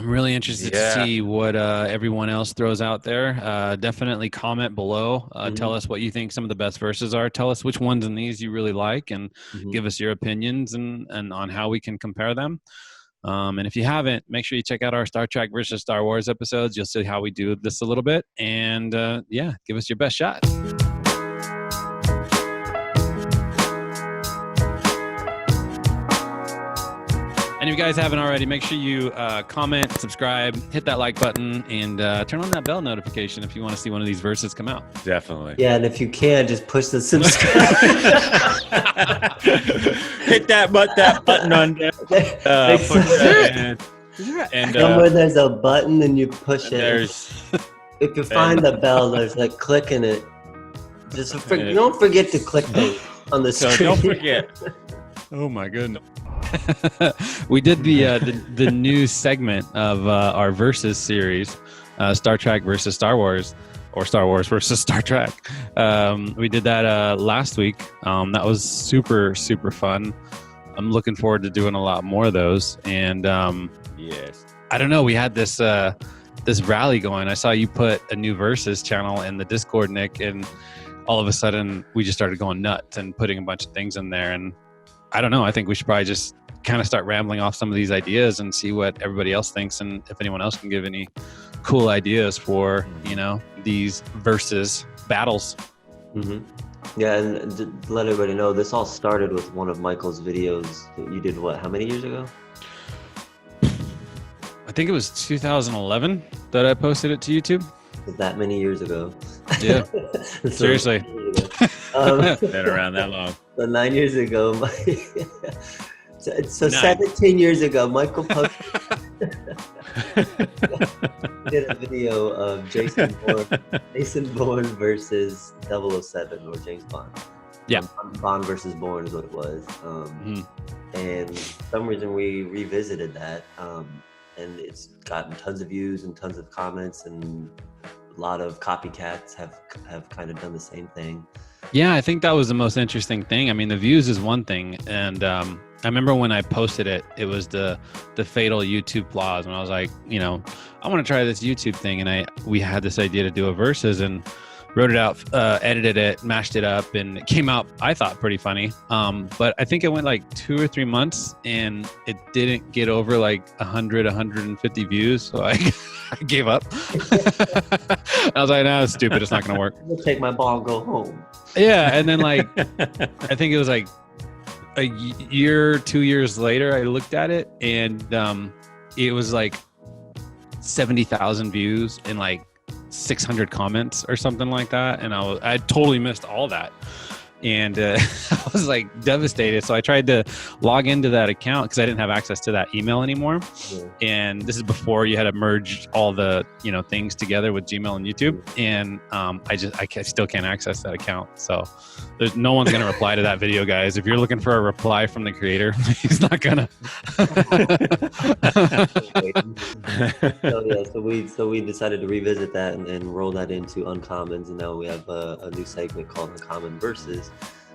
I'm really interested to see what everyone else throws out there. Definitely comment below. Tell us what you think some of the best verses are. Tell us which ones in these you really like, and give us your opinions and on how we can compare them. And if you haven't, make sure you check out our Star Trek versus Star Wars episodes. You'll see how we do this a little bit. And give us your best shot. And if you guys haven't already, make sure you comment, subscribe, hit that like button, and turn on that bell notification if you want to see one of these verses come out. Definitely. Yeah, and if you can, just push the subscribe. Hit that button on there. And somewhere there's a button and you push it. If you find the bell, there's like clicking it. Just don't forget to click on the screen. So don't forget. Oh my goodness. We did the new segment of our Versus series, Star Trek versus Star Wars, or Star Wars versus Star Trek. We did that last week. That was super, super fun. I'm looking forward to doing a lot more of those. And yes, I don't know. We had this rally going. I saw you put a new Versus channel in the Discord, Nick, and all of a sudden we just started going nuts and putting a bunch of things in there. And I don't know. I think we should probably just kind of start rambling off some of these ideas and see what everybody else thinks, and if anyone else can give any cool ideas for, these versus battles. Yeah, and to let everybody know, this all started with one of Michael's videos that you did, how many years ago? I think it was 2011 that I posted it to YouTube. That many years ago. Yeah. Seriously. Been around that long. So 9 years ago, so 17 years ago, Michael did a video of Jason Bourne versus 007, or James Bond. Yeah. Bond versus Bourne is what it was. And for some reason we revisited that, and it's gotten tons of views and tons of comments, and a lot of copycats have kind of done the same thing. Yeah, I think that was the most interesting thing. I mean, the views is one thing, and I remember when I posted it, it was the fatal YouTube flaws, and I was like, I want to try this YouTube thing, and we had this idea to do a versus, and wrote it out, edited it, mashed it up, and it came out, I thought, pretty funny. But I think it went like 2 or 3 months, and it didn't get over like 100, 150 views, so I gave up. I was like, no, it's stupid. It's not going to work. I'll take my ball and go home. Yeah, and then I think it was like a year, 2 years later, I looked at it, and it was like 70,000 views and like 600 comments or something like that, and I totally missed all that, and I was like devastated. So I tried to log into that account because I didn't have access to that email anymore. And this is before you had to merge all the things together with Gmail and YouTube, and I still can't access that account. So there's no one's gonna reply to that video, guys. If you're looking for a reply from the creator, he's not gonna. So we decided to revisit that and roll that into Uncommons, and now we have a new segment called Uncommon Versus.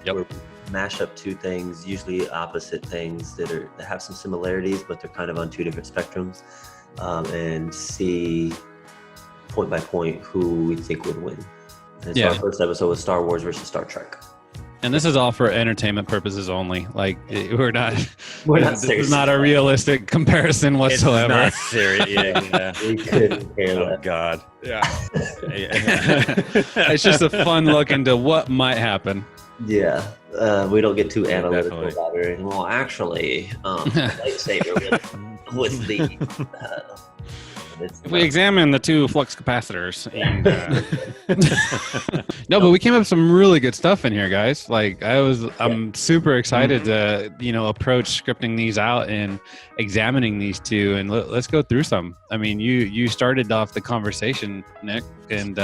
Yep. Where we mash up two things, usually opposite things that have some similarities, but they're kind of on two different spectrums, and see point by point who we think would win. And so our first episode was Star Wars versus Star Trek. And this is all for entertainment purposes only. Like, we're not this is not a realistic comparison whatsoever. It's not serious. Yeah. We couldn't care Oh less. God. Yeah. It's just a fun look into what might happen. Yeah, we don't get too analytical definitely. about it. Well, actually, lightsaber was the. If we examine the two flux capacitors, and no, but we came up with some really good stuff in here, guys. Like I'm super excited to approach scripting these out and examining these two, and let's go through some. I mean, you started off the conversation, Nick, and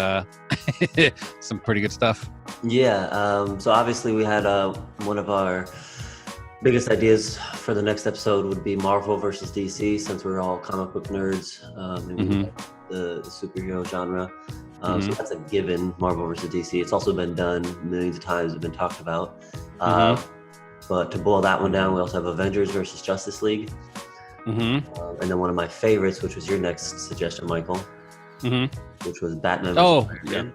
some pretty good stuff. Yeah, so obviously we had one of our biggest ideas for the next episode would be Marvel versus DC, since we're all comic book nerds, and we like the superhero genre. So that's a given, Marvel versus DC. It's also been done millions of times, it's been talked about. But to boil that one down, we also have Avengers versus Justice League. And then one of my favorites, which was your next suggestion, Michael, which was Batman. Oh, versus Superman.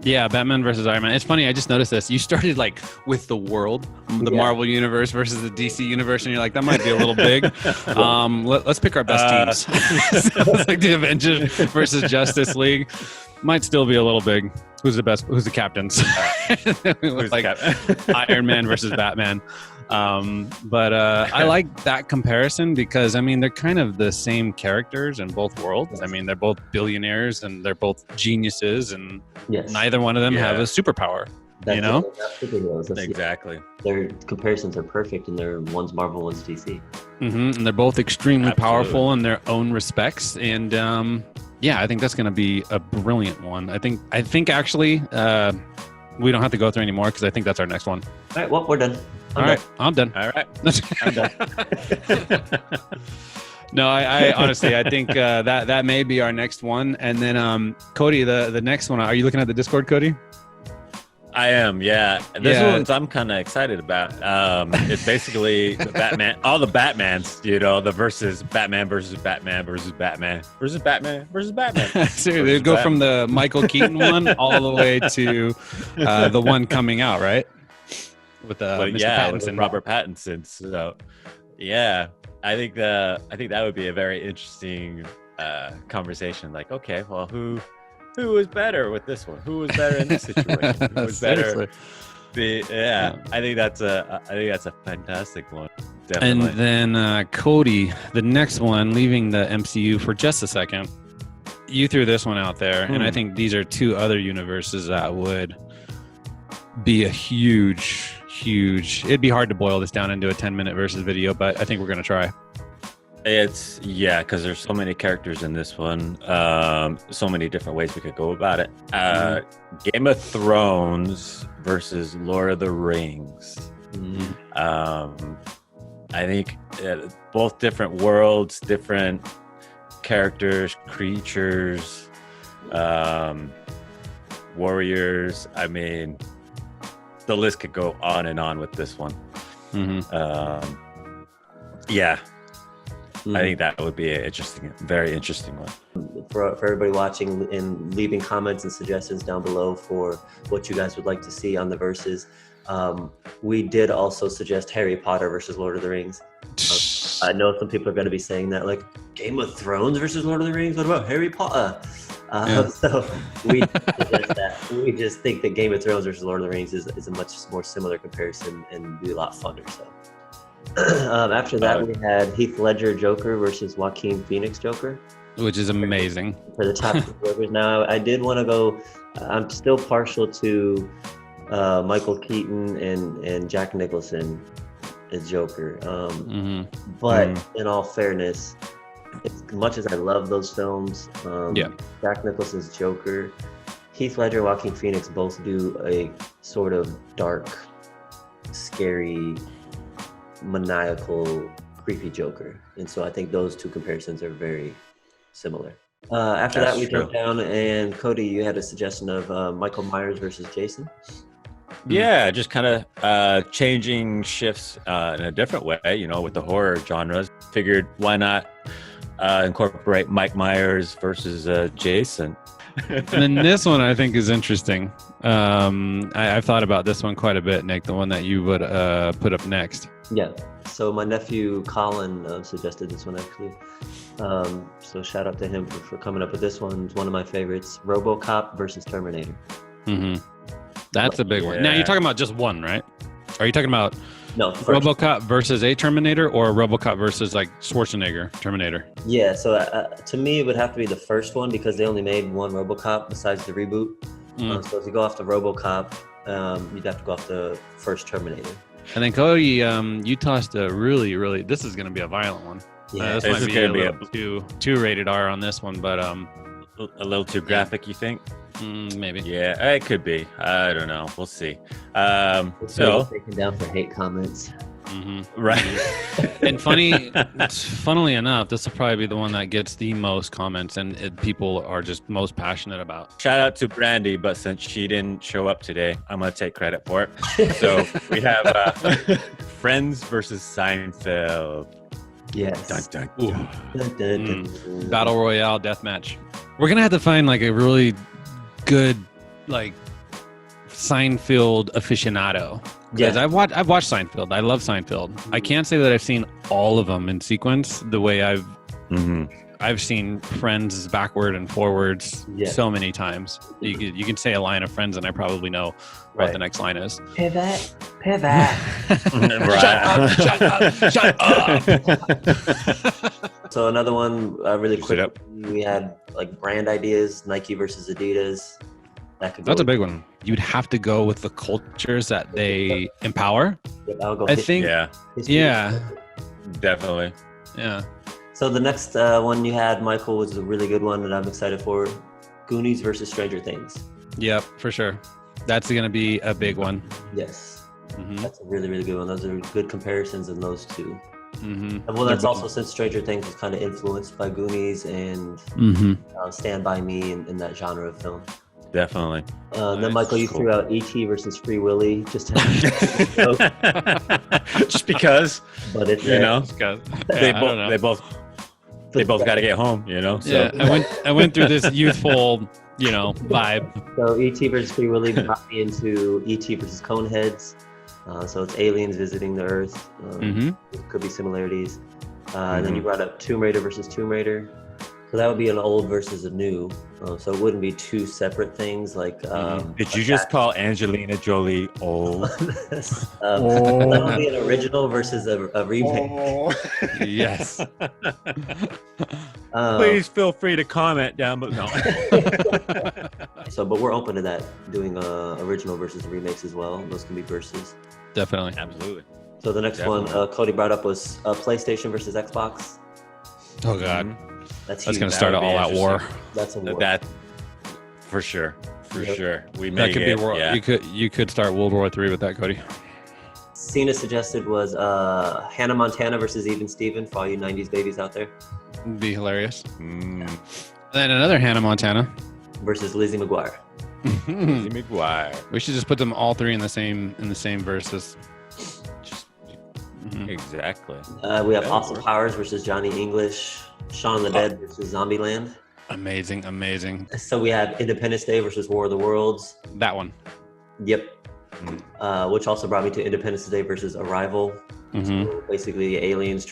Yeah, Batman versus Iron Man. It's funny, I just noticed this. You started like with the world, the Marvel universe versus the DC universe, and you're like, that might be a little big. Let's pick our best teams. So it's like the Avengers versus Justice League. Might still be a little big. Who's the best? Who's the captains? Who's like Iron Man versus Batman. But I like that comparison because I mean they're kind of the same characters in both worlds. I mean they're both billionaires and they're both geniuses, and neither one of them have a superpower. That's superheroes. Exactly. Their comparisons are perfect, and they're one's Marvel, one's DC. And they're both extremely powerful in their own respects. And I think that's going to be a brilliant one. I think actually we don't have to go through anymore because I think that's our next one. All right. Well, we're done. I'm done. All right. I'm done. No, I honestly, I think that may be our next one. And then Cody, the next one, are you looking at the Discord, Cody? I am, yeah. This one's I'm kind of excited about. It's basically the Batman, all the Batmans, the versus Batman versus Batman versus Batman versus Batman versus Batman. Seriously, they go from the Michael Keaton one all the way to the one coming out, right? With Mr. Pattinson, with Robert Pattinson. So, yeah, I think that would be a very interesting conversation. Like, okay, well, who was better with this one? Who was better in this situation? Who was better? I think that's a fantastic one. Definitely. And then Cody, the next one, leaving the MCU for just a second. You threw this one out there, and I think these are two other universes that would be a huge. It'd be hard to boil this down into a 10-minute versus video, but I think we're gonna try. It's because there's so many characters in this one, so many different ways we could go about it. Game of Thrones versus Lord of the Rings. I think both different worlds, different characters, creatures, warriors. I mean, the list could go on and on with this one. I think that would be a very interesting one. For everybody watching and leaving comments and suggestions down below for what you guys would like to see on the verses. We did also suggest Harry Potter versus Lord of the Rings. I know some people are going to be saying that, like, Game of Thrones versus Lord of the Rings? What about Harry Potter? So we suggest that. We just think that Game of Thrones versus Lord of the Rings is a much more similar comparison and be a lot funner. So after that, we had Heath Ledger Joker versus Joaquin Phoenix Joker, which is amazing for the top two Jokers. Now, I did want to go. I'm still partial to Michael Keaton and Jack Nicholson as Joker. But in all fairness, as much as I love those films, Jack Nicholson's Joker, Heath Ledger, Joaquin Phoenix both do a sort of dark, scary, maniacal, creepy Joker. And so I think those two comparisons are very similar. After that, we jumped down, and Cody, you had a suggestion of Michael Myers versus Jason. Yeah, just kind of changing shifts in a different way, with the horror genres. Figured why not incorporate Mike Myers versus Jason. And then this one I think is interesting. I've thought about this one quite a bit, Nick, the one that you would put up next. Yeah, so my nephew Colin suggested this one actually. So shout out to him for coming up with this one. It's one of my favorites. Robocop versus Terminator. That's a big one. Now you're talking about just one, right? Are you talking about Robocop versus a Terminator, or Robocop versus like Schwarzenegger Terminator? Yeah, so to me it would have to be the first one because they only made one Robocop besides the reboot. So if you go off the Robocop, you'd have to go off the first Terminator. And then Cody, you tossed a really, this is going to be a violent one. Yeah, this might be a little too rated R on this one, but a little too graphic, you think? Maybe. Yeah, it could be. I don't know. We'll see. So taken down for hate comments. Right. And funnily enough, this will probably be the one that gets the most comments and people are just most passionate about. Shout out to Brandy, but since she didn't show up today, I'm going to take credit for it. So we have Friends versus Seinfeld. Yes. Dun, dun, Ooh. dun. Dun, dun, dun, dun. Battle Royale deathmatch. We're gonna have to find like a really good like Seinfeld aficionado. Because Yeah. I've watched Seinfeld. I love Seinfeld. I can't say that I've seen all of them in sequence the way I've seen Friends backward and forwards Yeah. so many times. You can say a line of Friends and I probably know what Right. the next line is. Pivot. Right. Shut up. So another one really Use it quick. up. We had like brand ideas, Nike versus Adidas. That could go. That's a big one. You'd have to go with the cultures that they empower. I'll go I think. Yeah, Yeah. definitely. Yeah. So the next one you had, Michael, was a really good one that I'm excited for. Goonies versus Stranger Things. Yep, for sure. That's going to be a big one. Yes. Mm-hmm. That's a really, really good one. Those are good comparisons in those two. Mm-hmm. Well, that's also since Stranger Things was kind of influenced by Goonies and Mm-hmm. Stand By Me in that genre of film. Definitely. Then Nice. Michael, you Cool. threw out E.T. versus Free Willy, just to Just because, but it's you know, They they both got to get home, you know. So Yeah, I went through this youthful, vibe. So E.T. versus Free Willy brought me into E.T. versus Coneheads. So it's aliens visiting the Earth. Mm-hmm. Could be similarities. And then you brought up Tomb Raider versus Tomb Raider. So that would be an old versus a new. So it wouldn't be two separate things. Like, did you just call Angelina Jolie old? that would be an original versus a remake. Yes. Please feel free to comment down below. No. But we're open to that, doing original versus remakes as well. Those can be versus. Definitely. Absolutely. So the next one Cody brought up was PlayStation versus Xbox. Oh God, That's that's huge. gonna That start would be all-out war. That's a war. That for sure. Yep. Sure. We That may could get, be war. yeah. You could start World War III with that, Cody. Cena suggested was Hannah Montana versus Even Steven for all you 90s babies out there It'd be hilarious. Mm. And then another Hannah Montana. versus Lizzie McGuire. Lizzie McGuire. We should just put them all three in the same verses. Mhm. Exactly. We have That Austin would work. Powers versus Johnny English. Shaun the Dead versus Zombieland. Amazing. So we have Independence Day versus War of the Worlds. That one. Yep. Which also brought me to Independence Day versus Arrival. Mm-hmm. So basically, aliens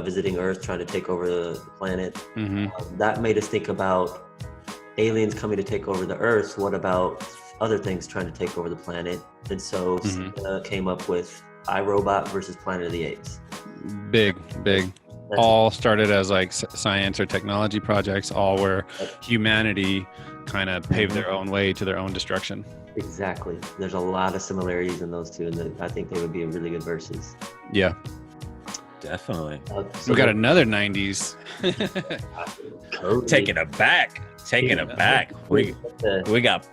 visiting Earth, trying to take over the planet. Mm-hmm. That made us think about aliens coming to take over the Earth. What about other things trying to take over the planet? And so Cena came up with iRobot versus Planet of the Apes. Big. That's All started as like science or technology projects, all where humanity kind of paved their own way to their own destruction. exactly. There's a lot of similarities in those two, and I think they would be a really good versus. Yeah. Definitely. We got another 90s. Cody. Taking it back. We got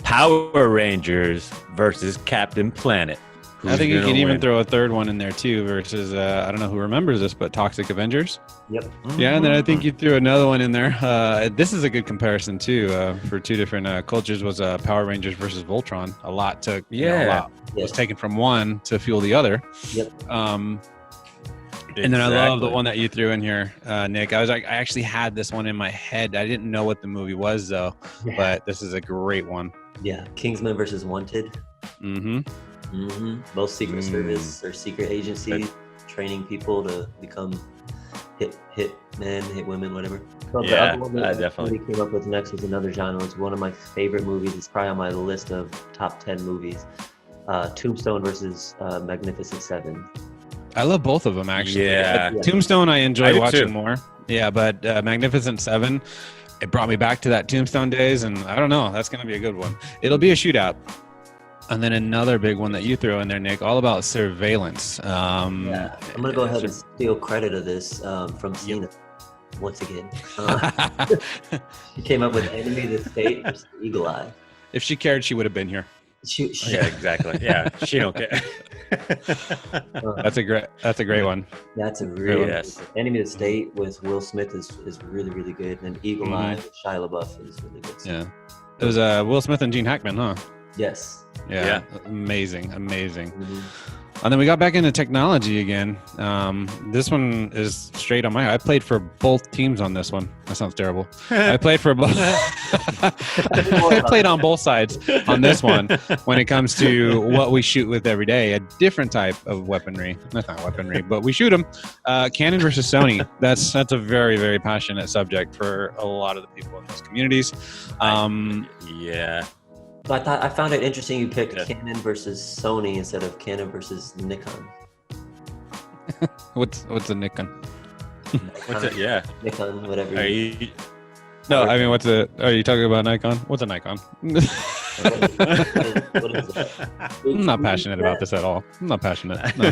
Power Rangers versus Captain Planet. I think you Who's can gonna even win? throw a third one in there too versus, I don't know who remembers this, but Toxic Avengers. Yep. Yeah, and then I think you threw another one in there. This is a good comparison too for two different cultures. Was Power Rangers versus Voltron. A lot took, a lot was taken from one to fuel the other. Yep. And then I love the one that you threw in here, Nick. I actually had this one in my head. I didn't know what the movie was though, but this is a great one. Yeah. Kingsman versus Wanted. Mm-hmm. Both Secret Service or secret agencies training people to become hit women, whatever. So the Yeah, other one that definitely. we came up with next was another genre. It's one of my favorite movies. It's probably on my list of top 10 movies. Tombstone versus Magnificent Seven. I love both of them actually. Yeah. Tombstone I enjoy I do watching too. more. Yeah, but Magnificent Seven, it brought me back to that Tombstone days, and I don't know, that's gonna be a good one. It'll be a shootout. And then another big one that you throw in there, Nick, all about surveillance. I'm gonna go ahead and steal credit of this from Cena once again. She came up with Enemy of the State versus Eagle Eye. If she cared, she would have been here. Yeah, exactly. Yeah, she don't care. That's a great one. That's a really Yes. Enemy of the State with Will Smith is really, really good. And then Eagle Eye with Shia LaBeouf is really good. Yeah. It was Will Smith and Gene Hackman, huh? Yes. Yeah. Amazing. Mhm. And then we got back into technology again. This one is straight on my. I played for both teams on this one. That sounds terrible. I played for both. I played on both sides on this one when it comes to what we shoot with every day. A different type of weaponry. That's not weaponry, but we shoot them. Canon versus Sony. That's a very, very passionate subject for a lot of the people in those communities. Yeah. So I found it interesting you picked Canon versus Sony instead of Canon versus Nikon. What's a Nikon? What's it? Yeah. Nikon, whatever. Are you? No, I mean, are you talking about Nikon? What's a Nikon? What is that? I'm not passionate about this at all. I'm not passionate. No.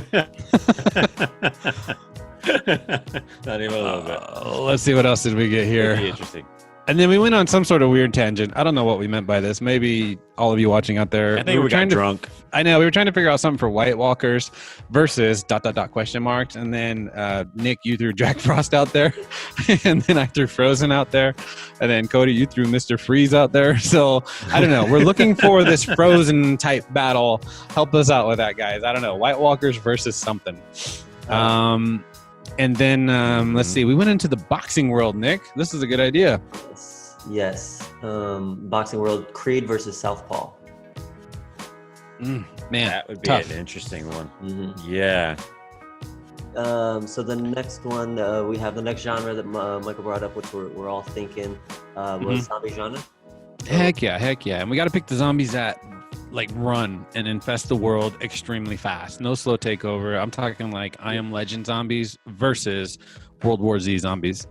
Not even a little bit. Let's see, what else did we get here? It'd be interesting. And then we went on some sort of weird tangent. I don't know what we meant by this. Maybe all of you watching out there. I think we got drunk. I know. We were trying to figure out something for White Walkers versus ... question marks. And then Nick, you threw Jack Frost out there. And then I threw Frozen out there. And then Cody, you threw Mr. Freeze out there. So I don't know. We're looking for this Frozen type battle. Help us out with that, guys. I don't know. White Walkers versus something. And then let's see. We went into the boxing world, Nick. This is a good idea. Yes. Boxing world, Creed versus Southpaw. Man, that would be tough. an interesting one. Mm-hmm. Yeah. So the next one, we have the next genre that Michael brought up, which we're all thinking was zombie genre. Heck yeah. And we got to pick the zombies that like run and infest the world extremely fast. No slow takeover. I'm talking like I Am Legend zombies versus World War Z zombies.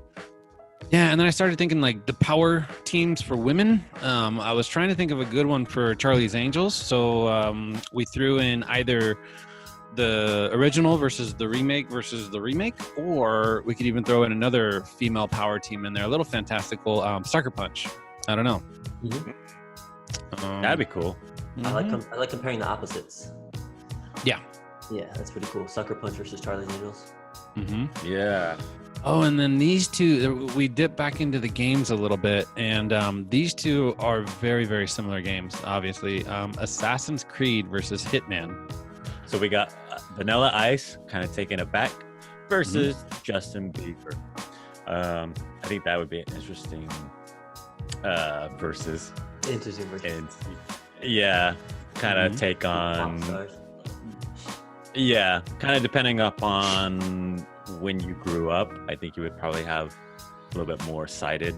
Yeah, and then I started thinking like the power teams for women. I was trying to think of a good one for Charlie's Angels. So we threw in either the original versus the remake, or we could even throw in another female power team in there. A little fantastical Sucker Punch. I don't know. That'd be cool. I like comparing the opposites. Yeah, that's pretty cool. Sucker Punch versus Charlie's Angels. Yeah. Oh, and then these two, we dip back into the games a little bit, and these two are very, very similar games, obviously. Assassin's Creed versus Hitman. So we got Vanilla Ice kind of taking it back versus Justin Bieber. I think that would be an interesting versus. Interesting versus. And, yeah, kind of take on. Yeah, kind of depending upon when you grew up. I think you would probably have a little bit more cited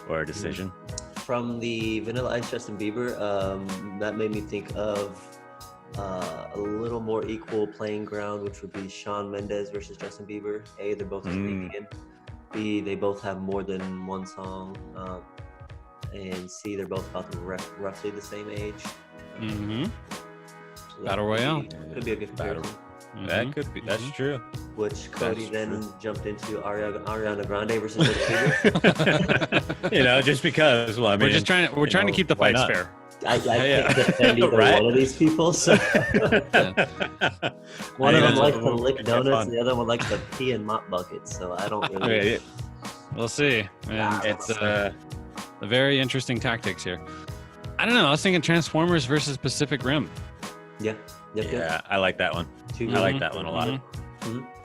or a decision. From the Vanilla Ice Justin Bieber, that made me think of a little more equal playing ground, which would be Shawn Mendes versus Justin Bieber. A, they're both Canadian. B, they both have more than one song. And C, they're both about roughly the same age. So Battle Royale. Could be a good comparison. That could be. That's true. Which Cody jumped into Ariana Grande versus Justin Bieber. Just because. Well, I mean, we're trying to keep the fights fair. I can't defend either one of these people. So one of them likes to lick donuts, and the other one likes to pee in mop buckets. So I don't really. We'll see. And it's very interesting tactics here. I don't know. I was thinking Transformers versus Pacific Rim. Yeah. Yeah, I like that one. I like that one a lot.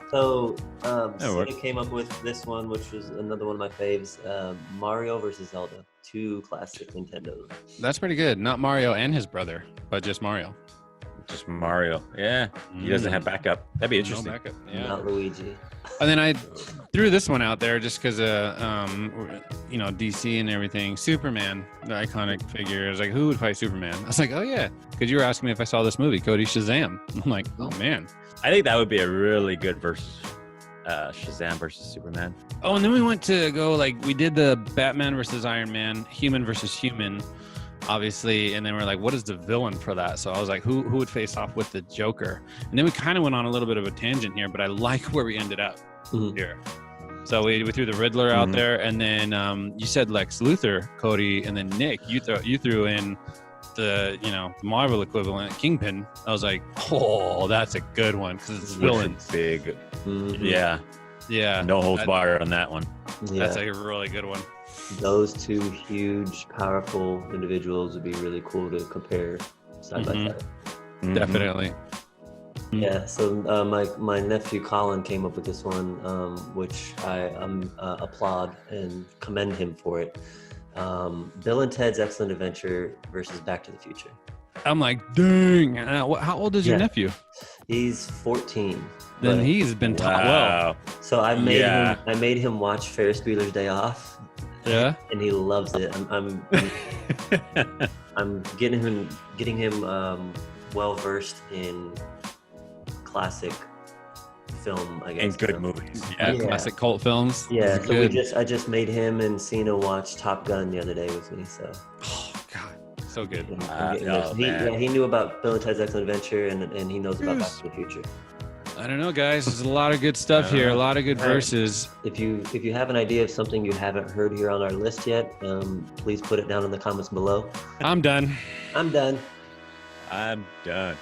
So, Sega came up with this one, which was another one of my faves, Mario versus Zelda, two classic Nintendos. That's pretty good. Not Mario and his brother, but just Mario. Just Mario. Yeah. He doesn't have backup. That'd be interesting. No backup. Yeah. Not Luigi. And then I threw this one out there just because, DC and everything. Superman, the iconic figure. I was like, who would fight Superman? I was like, oh, yeah. Because you were asking me if I saw this movie, Cody, Shazam. I'm like, oh, man. I think that would be a really good versus Shazam versus Superman. Oh, and then we went to go, we did the Batman versus Iron Man, human versus human, obviously. And then we're like, what is the villain for that? So I was like, who would face off with the Joker? And then we kind of went on a little bit of a tangent here, but I like where we ended up here. So we threw the Riddler out there, and then you said Lex Luthor, Cody, and then Nick, you threw in the Marvel equivalent, Kingpin. I was like, oh, that's a good one because it's villains. Big. Yeah. No holds barred on that one. Yeah. That's a really good one. Those two huge, powerful individuals would be really cool to compare side by side. Definitely. Yeah, so my nephew Colin came up with this one, which I applaud and commend him for it. Bill and Ted's Excellent Adventure versus Back to the Future. I'm like, dang. How old is your nephew? He's 14. Then he's been taught well. So I made him watch Ferris Bueller's Day Off. Yeah, and he loves it. I'm getting him well versed in classic film, I guess. And good movies. Classic cult films. Yeah, so I just made him and Cena watch Top Gun the other day with me. So. Oh God, so good. He knew about Bill and Ted's Excellent Adventure, and he knows about Back to the Future. I don't know, guys. There's a lot of good stuff here. A lot of good verses. If you have an idea of something you haven't heard here on our list yet, please put it down in the comments below. I'm done. I'm done. I'm done.